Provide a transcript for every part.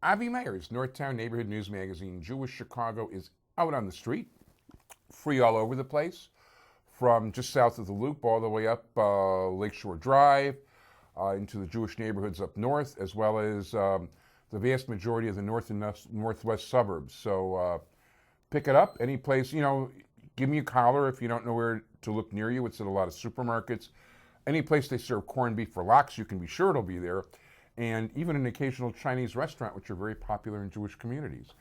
Avi Meyer's Northtown Neighborhood News Magazine. Jewish Chicago is out on the street, free all over the place, from just south of the Loop all the way up Lakeshore Drive, into the Jewish neighborhoods up north, as well as the vast majority of the north and northwest suburbs. So pick it up any place. Give me a collar if you don't know where to look near you. It's at a lot of supermarkets. Any place they serve corned beef for lox, you can be sure it'll be there. And even an occasional Chinese restaurant, which are very popular in Jewish communities.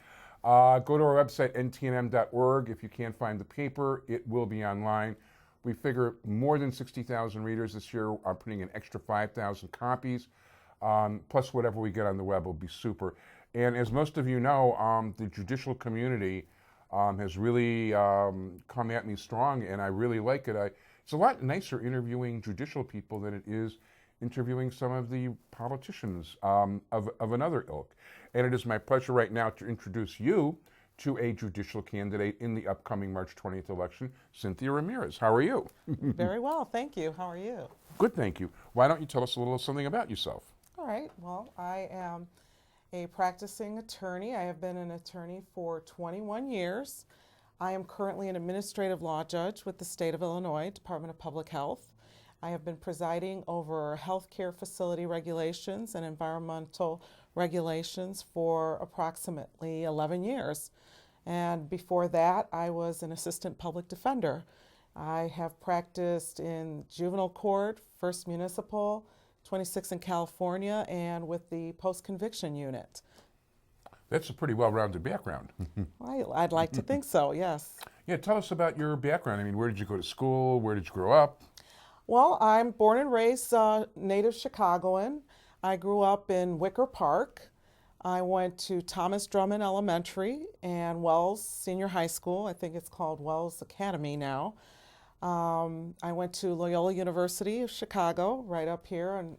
Go to our website, ntnm.org. If you can't find the paper, it will be online. We figure more than 60,000 readers this year. I'm putting an extra 5,000 copies. Plus whatever we get on the web will be super. And as most of you know, the judicial community has really come at me strong, and I really like it. It's a lot nicer interviewing judicial people than it is interviewing some of the politicians of another ilk. And it is my pleasure right now to introduce you to a judicial candidate in the upcoming March 20th election, Cynthia Ramirez. How are you? Very well, thank you. How are you? Good, thank you. Why don't you tell us a little something about yourself? All right, well, I am a practicing attorney. I have been an attorney for 21 years. I am currently an administrative law judge with the state of Illinois, Department of Public Health. I have been presiding over healthcare facility regulations and environmental regulations for approximately 11 years. And before that, I was an assistant public defender. I have practiced in juvenile court, First Municipal, 26 in California, and with the post-conviction unit. That's a pretty well-rounded background. Well, I'd like to think so, yes. Yeah, tell us about your background. I mean, where did you go to school? Where did you grow up? Well, I'm born and raised native Chicagoan. I grew up in Wicker Park. I went to Thomas Drummond Elementary and Wells Senior High School. I think it's called Wells Academy now. I went to Loyola University of Chicago, right up here and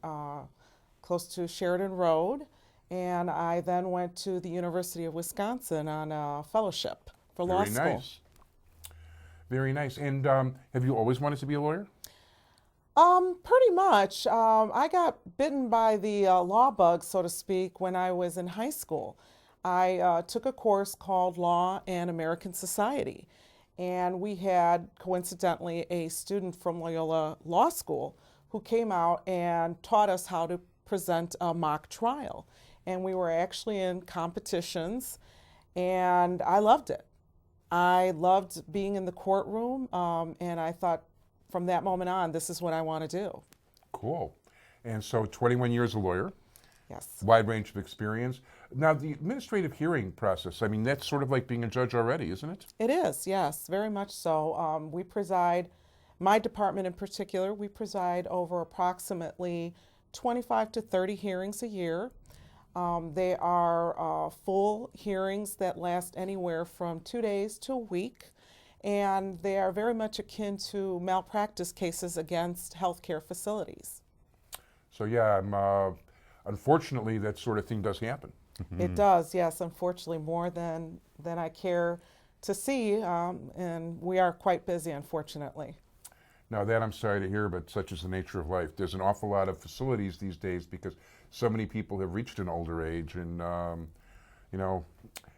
close to Sheridan Road. And I then went to the University of Wisconsin on a fellowship for law school. Very nice. Very nice. And have you always wanted to be a lawyer? Pretty much. I got bitten by the law bug, so to speak, when I was in high school. I took a course called Law and American Society, and we had, coincidentally, a student from Loyola Law School who came out and taught us how to present a mock trial. And we were actually in competitions, and I loved it. I loved being in the courtroom, and I thought, from that moment on, this is what I want to do. Cool. And so 21 years a lawyer. Yes. Wide range of experience. Now, the administrative hearing process, I mean, that's sort of like being a judge already, isn't it? It is, yes, very much so. We preside, my department in particular, we preside over approximately 25 to 30 hearings a year. They are full hearings that last anywhere from 2 days to a week. And they are very much akin to malpractice cases against healthcare facilities. So yeah, unfortunately, that sort of thing does happen. It does, yes, unfortunately, more than I care to see, and we are quite busy, unfortunately. Now that I'm sorry to hear, but such is the nature of life. There's an awful lot of facilities these days because so many people have reached an older age, and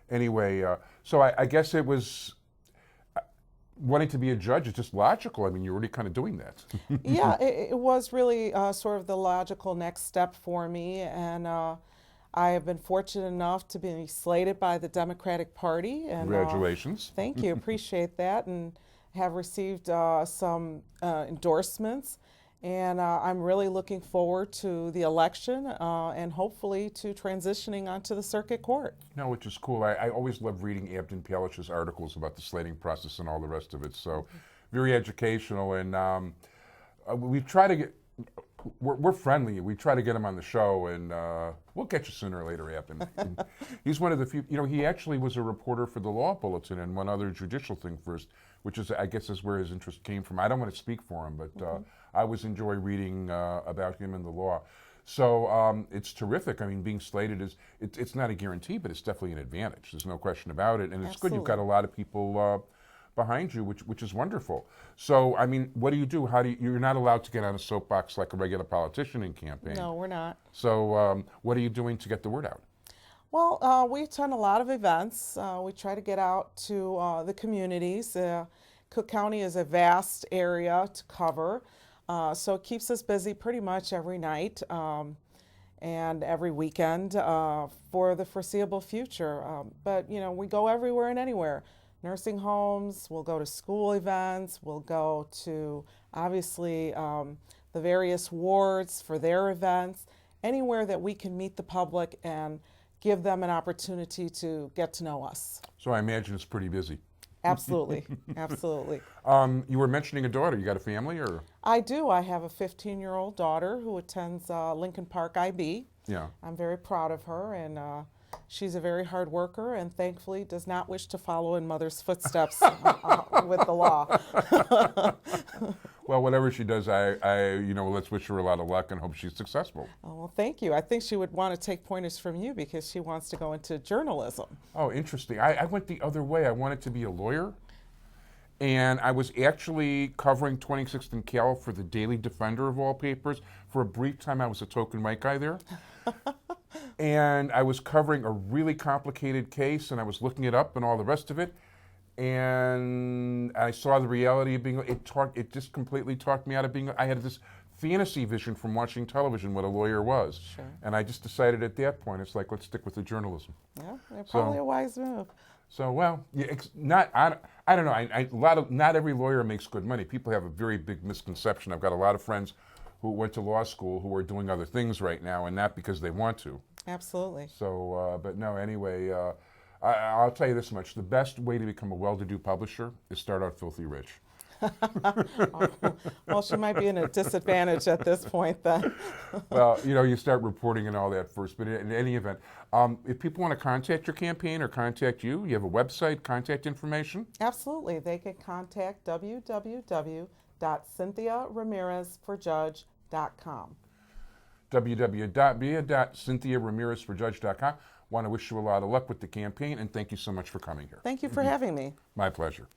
anyway, so I guess it was. Wanting to be a judge is just logical. I mean, you're already kind of doing that. Yeah, it was really sort of the logical next step for me, and I have been fortunate enough to be slated by the Democratic Party. And, Congratulations. Thank you, appreciate that, and have received some endorsements. And I'm really looking forward to the election and hopefully to transitioning onto the circuit court. No, which is cool. I always love reading Abden Palish's articles about the slating process and all the rest of it. So very educational. And we try to get, we're friendly. We try to get him on the show, and we'll get you sooner or later, Abden. He's one of the few, he actually was a reporter for the Law Bulletin and one other judicial thing first, which is, I guess, is where his interest came from. I don't want to speak for him, but I always enjoy reading about him and the law. So it's terrific. I mean, being slated is, it's not a guarantee, but it's definitely an advantage. There's no question about it. And it's good you've got a lot of people behind you, which is wonderful. So, I mean, what do you do? You're not allowed to get on a soapbox like a regular politician in campaign. No, we're not. So what are you doing to get the word out? Well, we attend a lot of events. We try to get out to the communities. Cook County is a vast area to cover, so it keeps us busy pretty much every night and every weekend for the foreseeable future. But, you know, we go everywhere and anywhere. Nursing homes, we'll go to school events, we'll go to, obviously, the various wards for their events, anywhere that we can meet the public and give them an opportunity to get to know us. So I imagine it's pretty busy. Absolutely, absolutely. You were mentioning a daughter. You got a family, or? I do. I have a 15-year-old daughter who attends Lincoln Park IB. Yeah. I'm very proud of her, and she's a very hard worker and thankfully does not wish to follow in mother's footsteps with the law. Well, whatever she does, let's wish her a lot of luck and hope she's successful. Oh, well, thank you. I think she would want to take pointers from you because she wants to go into journalism. Oh, interesting. I went the other way. I wanted to be a lawyer, and I was actually covering 26th and Cal for the Daily Defender of all papers. For a brief time, I was a token white guy there. And I was covering a really complicated case, and I was looking it up and all the rest of it. And I saw the reality of being, it just completely talked me out of being, I had this fantasy vision from watching television what a lawyer was. Sure. And I just decided at that point, it's like, let's stick with the journalism. Yeah, probably a wise move. So, well, yeah, I don't know, not every lawyer makes good money. People have a very big misconception. I've got a lot of friends who went to law school who are doing other things right now, and not because they want to. Absolutely. So, but no, anyway, I'll tell you this much. The best way to become a well-to-do publisher is start out filthy rich. Well, she might be in a disadvantage at this point then. Well, you start reporting and all that first, but in any event, if people want to contact your campaign or contact you, you have a website, contact information? Absolutely. They can contact www.CynthiaRamirezForJudge.com. www.CynthiaRamirezForJudge.com. Want to wish you a lot of luck with the campaign, and thank you so much for coming here. Thank you for having me. My pleasure.